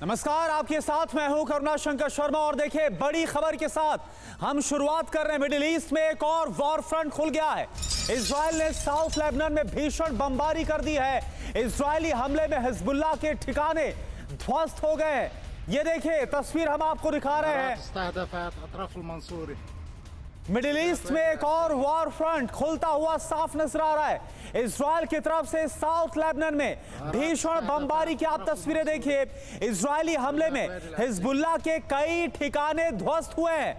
नमस्कार, आपके साथ मैं हूं करुणा शंकर शर्मा और देखिए बड़ी खबर के साथ हम शुरुआत कर रहे हैं। मिडिल ईस्ट में एक और वॉर फ्रंट खुल गया है। इजराइल ने साउथ लेबनान में भीषण बमबारी कर दी है। इजरायली हमले में हिजबुल्लाह के ठिकाने ध्वस्त हो गए हैं। ये देखिए तस्वीर हम आपको दिखा रहे हैं। मिडिल ईस्ट में एक और वॉर फ्रंट खुलता हुआ साफ नजर आ रहा है। इजराइल की तरफ से साउथ लेबनान में भीषण बमबारी की आप तस्वीरें देखिए। इजरायली हमले में हिजबुल्लाह के कई ठिकाने ध्वस्त हुए हैं।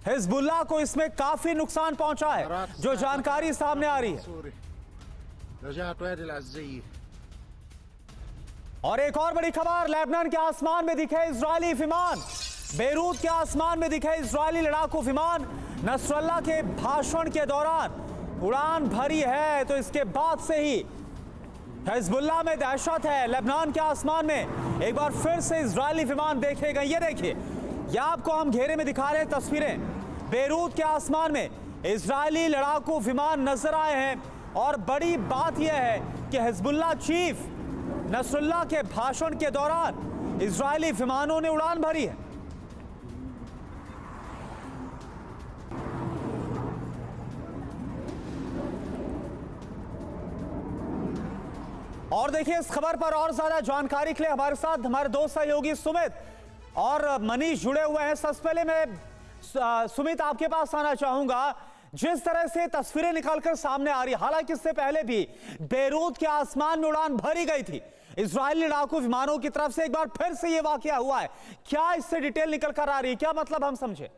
हिजबुल्लाह को इसमें काफी नुकसान पहुंचा है, जो जानकारी सामने आ रही है। और एक और बड़ी खबर, लेबनान के आसमान में दिखे इजरायली विमान। बेरूत के आसमान में दिखे इजरायली लड़ाकू विमान। नसरल्लाह के भाषण के दौरान उड़ान भरी है, तो इसके बाद से ही हिजबुल्लाह में दहशत है। लेबनान के आसमान में एक बार फिर से इजरायली विमान देखे गए। ये देखिए, ये आपको हम घेरे में दिखा रहे हैं तस्वीरें। बेरूत के आसमान में इजरायली लड़ाकू विमान नजर आए हैं। और बड़ी बात यह है कि हिजबुल्लाह चीफ नसरुल्लाह के भाषण के दौरान इजरायली विमानों ने उड़ान भरी है। और देखिए, इस खबर पर और ज्यादा जानकारी के लिए हमारे साथ हमारे दो सहयोगी सुमित और मनीष जुड़े हुए हैं। सबसे पहले मैं सुमित आपके पास आना चाहूंगा। जिस तरह से तस्वीरें निकालकर सामने आ रही, हालांकि इससे पहले भी बेरूत के आसमान में उड़ान भरी गई थी इजरायली लड़ाकू विमानों की तरफ से, एक बार फिर से ये वाकया हुआ है। क्या इससे डिटेल निकल कर आ रही है, क्या मतलब हम समझे?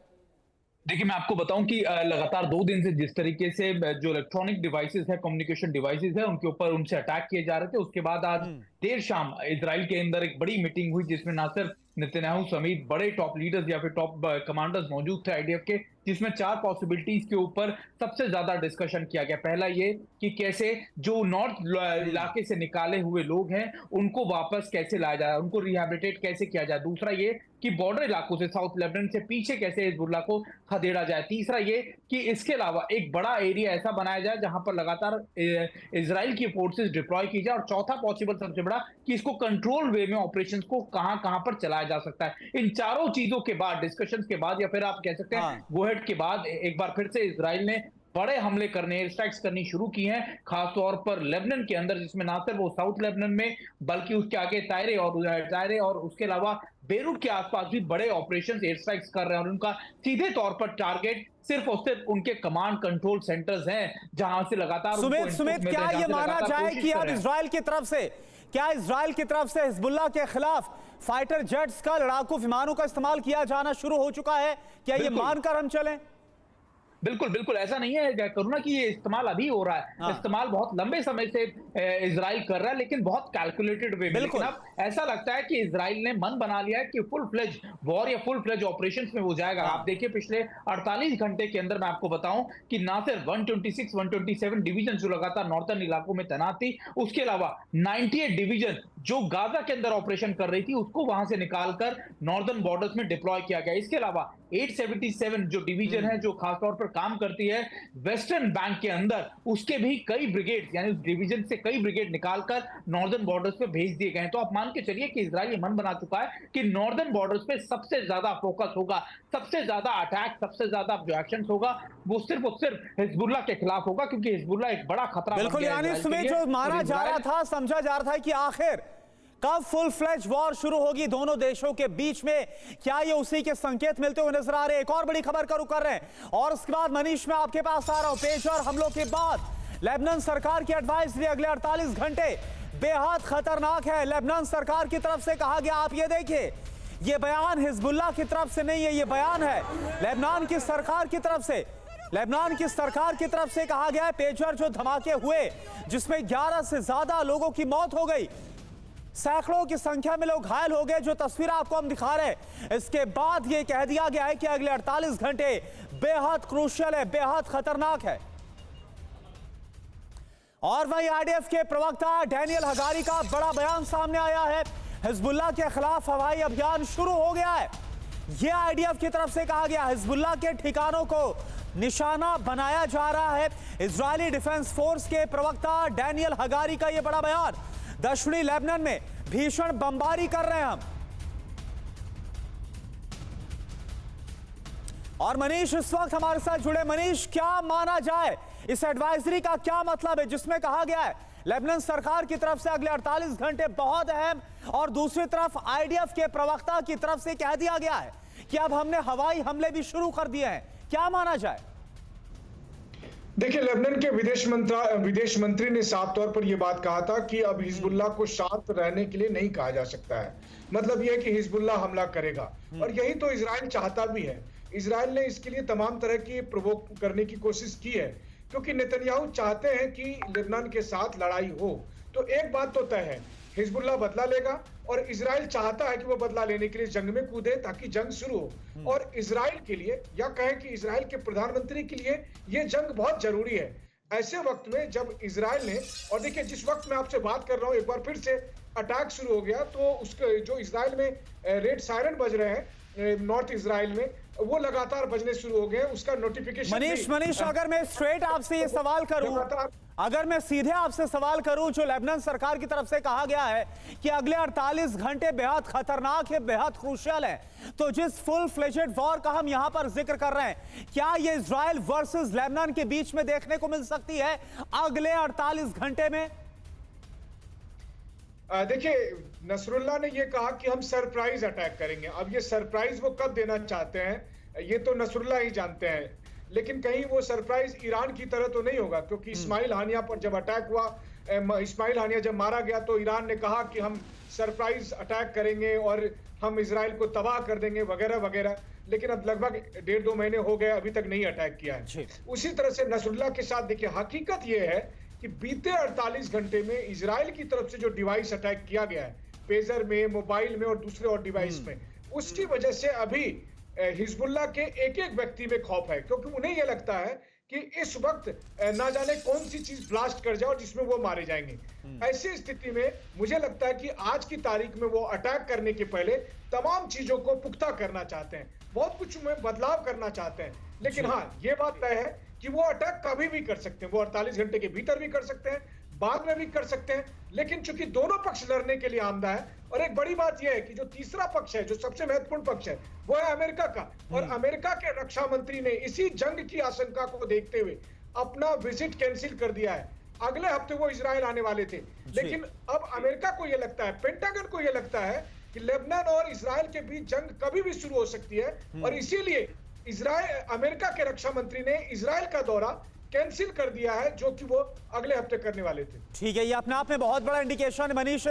देखिए, मैं आपको बताऊं कि लगातार 2 दिन से जिस तरीके से जो इलेक्ट्रॉनिक डिवाइसेस है, कम्युनिकेशन डिवाइसेस है, उनके ऊपर उनसे अटैक किए जा रहे थे। उसके बाद आज देर शाम इजराइल के अंदर एक बड़ी मीटिंग हुई, जिसमें ना सिर्फ नेतन्याहू समेत बड़े टॉप लीडर्स या फिर टॉप कमांडर्स मौजूद थे आईडीएफ के, जिसमें 4 पॉसिबिलिटीज के ऊपर सबसे ज्यादा डिस्कशन किया गया। पहला ये कि कैसे जो नॉर्थ इलाके से निकाले हुए लोग हैं उनको वापस कैसे लाया जाए, उनको रिहैबिलिटेट कैसे किया जाए। दूसरा ये कि बॉर्डर इलाकों से, साउथ लेबनान से पीछे कैसे हिजबुल्लाह को खदेड़ा जाए। तीसरा ये कि इसके अलावा एक बड़ा एरिया ऐसा बनाया जाए जहां पर लगातार इजराइल की फोर्सेस डिप्लॉय की जाए। और चौथा पॉसिबल सबसे बड़ा कि इसको कंट्रोल वे में ऑपरेशंस को कहां कहां पर चलाया जा सकता है। इन चारों चीजों के बाद, डिस्कशंस के बाद, या फिर आप कह सकते हैं गोहेड के बाद, एक बार फिर से इजराइल ने बड़े हमले करने, एयर स्ट्राइक्स करनी शुरू की हैं, खासतौर पर लेबनान के अंदर, जिसमें ना सिर्फ वो साउथ लेबनान में बल्कि उसके आगे तायरे और उसके अलावा बेरूत के आसपास भी बड़े ऑपरेशंस, एयर स्ट्राइक्स कर रहे हैं। और उनका सीधे तौर पर टारगेट सिर्फ और सिर्फ उनके कमांड कंट्रोल सेंटर्स हैं, जहां से लगातार सुमित क्या ये माना जाए कि अब इजराइल की तरफ से हिजबुल्लाह के खिलाफ फाइटर जेट्स का, लड़ाकू विमानों का इस्तेमाल किया जाना शुरू हो चुका है? क्या ये मानकर हम चलें? बिल्कुल बिल्कुल ऐसा नहीं है करुणा कि ये इस्तेमाल अभी हो रहा है। इस्तेमाल बहुत लंबे समय से इजराइल कर रहा है, लेकिन बहुत कैलकुलेटेड वे में। लेकिन अब ऐसा लगता है कि इजराइल ने मन बना लिया है कि फुल फ्लेज वॉर या फुल फ्लेज ऑपरेशंस में वो जाएगा। आप देखिए, पिछले 48 घंटे के अंदर मैं आपको बताऊं कि ना सिर्फ 126, 127 डिवीजन जो लगातार नॉर्थर्न इलाकों में तैनात थी, उसके अलावा 98 डिवीजन जो गाजा के अंदर ऑपरेशन कर रही थी, उसको वहां से निकालकर नॉर्दर्न बॉर्डर्स में डिप्लॉय किया गया। इसके अलावा 877 जो डिवीजन है, जो खासतौर पर काम करती है वेस्टर्न बैंक के अंदर, उसके भी कई ब्रिगेड, यानी उस डिवीजन से कई ब्रिगेड निकालकर नॉर्दर्न बॉर्डर्स पे भेज दिए गए। तो आप मान के चलिए कि इजराइल ये मन बना चुका है कि नॉर्दर्न बॉर्डर्स पे सबसे ज्यादा फोकस होगा, सबसे ज्यादा अटैक, सबसे ज्यादा जो एक्शन होगा वो सिर्फ और सिर्फ हिजबुल्लाह के खिलाफ होगा, क्योंकि हिजबुल्लाह एक बड़ा खतरा। बिल्कुल, यानी इसमें जो माना जा रहा था, समझा जा रहा था कि आखिर कब फुल फ्लेज वॉर शुरू होगी दोनों देशों के बीच में, क्या ये उसी के संकेत मिलते हुए नजर आ रहे हैं? एक और बड़ी खबर का रुख कर रहे हैं और उसके बाद मनीष मैं आपके पास आ रहा हूं। पेशेवर हमलों के बाद लेबनान सरकार की एडवाइजरी अगले 48 घंटे बेहद खतरनाक है। लेबनान सरकार की तरफ से कहा गया, आप ये देखिए, ये बयान हिजबुल्लाह की तरफ से नहीं है, ये बयान है लेबनान की सरकार की तरफ से। लेबनान की सरकार की तरफ से कहा गया है, पेशेवर जो धमाके हुए जिसमें 11 से ज्यादा लोगों की मौत हो गई, सैकड़ों की संख्या में लोग घायल हो गए, जो तस्वीर आपको हम दिखा रहे हैं। इसके बाद यह कह दिया गया है कि अगले 48 घंटे बेहद क्रूशियल है, बेहद खतरनाक है। और वहीं आईडीएफ के प्रवक्ता डैनियल हगारी का बड़ा बयान सामने आया है। हिजबुल्लाह के खिलाफ हवाई अभियान शुरू हो गया है, यह आईडीएफ की तरफ से कहा गया। हिजबुल्लाह के ठिकानों को निशाना बनाया जा रहा है। इजरायली डिफेंस फोर्स के प्रवक्ता डैनियल हगारी का यह बड़ा बयान। दक्षिणी लेबनान में भीषण बमबारी कर रहे हैं हम। और मनीष इस वक्त हमारे साथ जुड़े। मनीष, क्या माना जाए, इस एडवाइजरी का क्या मतलब है जिसमें कहा गया है लेबनान सरकार की तरफ से अगले 48 घंटे बहुत अहम, और दूसरी तरफ आईडीएफ के प्रवक्ता की तरफ से कह दिया गया है कि अब हमने हवाई हमले भी शुरू कर दिए हैं, क्या माना जाए? देखिए, लेबनान के विदेश मंत्री ने साफ तौर पर यह बात कहा था कि अब हिजबुल्लाह को शांत रहने के लिए नहीं कहा जा सकता है। मतलब यह है कि हिजबुल्लाह हमला करेगा, और यही तो इजराइल चाहता भी है। इजराइल ने इसके लिए तमाम तरह की प्रोवोक करने की कोशिश की है, क्योंकि नेतन्याहू चाहते हैं कि लेबनान के साथ लड़ाई हो। तो एक बात तो तय है, हिजबुल्लाह बदला लेगा, और इजराइल चाहता है कि वो बदला लेने के लिए जंग में कूदे ताकि जंग शुरू हो। और इजराइल के लिए, या कहें कि इजराइल के प्रधानमंत्री के लिए, ये जंग बहुत जरूरी है। ऐसे वक्त में जब इजराइल ने, और देखिए जिस वक्त मैं आपसे बात कर रहा हूं एक बार फिर से अटैक शुरू हो गया, तो उसके जो इजराइल में रेड सायरन बज रहे हैं नॉर्थ इजराइल में, वो लगातार बजने शुरू हो गए। उसका नोटिफिकेशन मनीष, अगर मैं स्ट्रेट आपसे ये सवाल करूं, अगर मैं सीधे आपसे सवाल करूं, जो लेबनान सरकार की तरफ से कहा गया है कि अगले 48 घंटे बेहद खतरनाक है, बेहद क्रूशियल है, तो जिस फुल फ्लेजेड वॉर का हम यहां पर जिक्र कर रहे हैं, क्या ये इजराइल वर्सेस लेबनान के बीच में देखने को मिल सकती है अगले 48 घंटे में? देखिए, नसरुल्लाह ने यह कहा कि हम सरप्राइज अटैक करेंगे। अब ये सरप्राइज वो कब देना चाहते हैं ये तो नसरुल्लाह ही जानते हैं, लेकिन कहीं वो सरप्राइज ईरान की तरह तो नहीं होगा, क्योंकि इस्माइल हानिया पर जब अटैक हुआ, इस्माइल हानिया जब मारा गया, तो ईरान ने कहा कि हम सरप्राइज अटैक करेंगे और हम इजराइल को तबाह कर देंगे वगैरह वगैरह। लेकिन अब लगभग 1.5-2 महीने हो गए, अभी तक नहीं अटैक किया है। उसी तरह से नसरुल्लाह के साथ देखिए, हकीकत यह है कि बीते 48 घंटे में इजराइल की तरफ से जो डिवाइस अटैक किया गया है, पेजर में, मोबाइल में और दूसरे और डिवाइस में, उसकी वजह से अभी हिजबुल्लाह के एक एक व्यक्ति में खौफ है, क्योंकि उन्हें यह लगता है कि इस वक्त ना जाने कौन सी चीज ब्लास्ट कर जाए और जिसमें वो मारे जाएंगे। ऐसी स्थिति में मुझे लगता है कि आज की तारीख में वो अटैक करने के पहले तमाम चीजों को पुख्ता करना चाहते हैं, बहुत कुछ में बदलाव करना चाहते हैं। लेकिन हाँ, ये बात तय है कि वो अटैक कभी भी कर सकते हैं, वो 48 घंटे के भीतर भी कर सकते हैं, बाद में भी कर सकते हैं। लेकिन चूंकि दोनों पक्ष लड़ने के लिए आमदा है, और एक बड़ी बात यह है कि जो तीसरा पक्ष है, जो सबसे महत्वपूर्ण पक्ष है, वो है अमेरिका का। और अमेरिका के रक्षा मंत्री ने इसी जंग की आशंका को देखते हुए अपना विजिट कैंसिल कर दिया है। अगले हफ्ते वो इजराइल आने वाले थे, लेकिन अब अमेरिका को यह लगता है, पेंटागन को यह लगता है कि लेबनान और इजराइल के बीच जंग कभी भी शुरू हो सकती है, और इसीलिए अमेरिका के रक्षा मंत्री ने इजराइल का दौरा कैंसिल कर दिया है, जो कि वो अगले हफ्ते करने वाले थे। ठीक है, ये अपने आप में बहुत बड़ा इंडिकेशन है। मनीष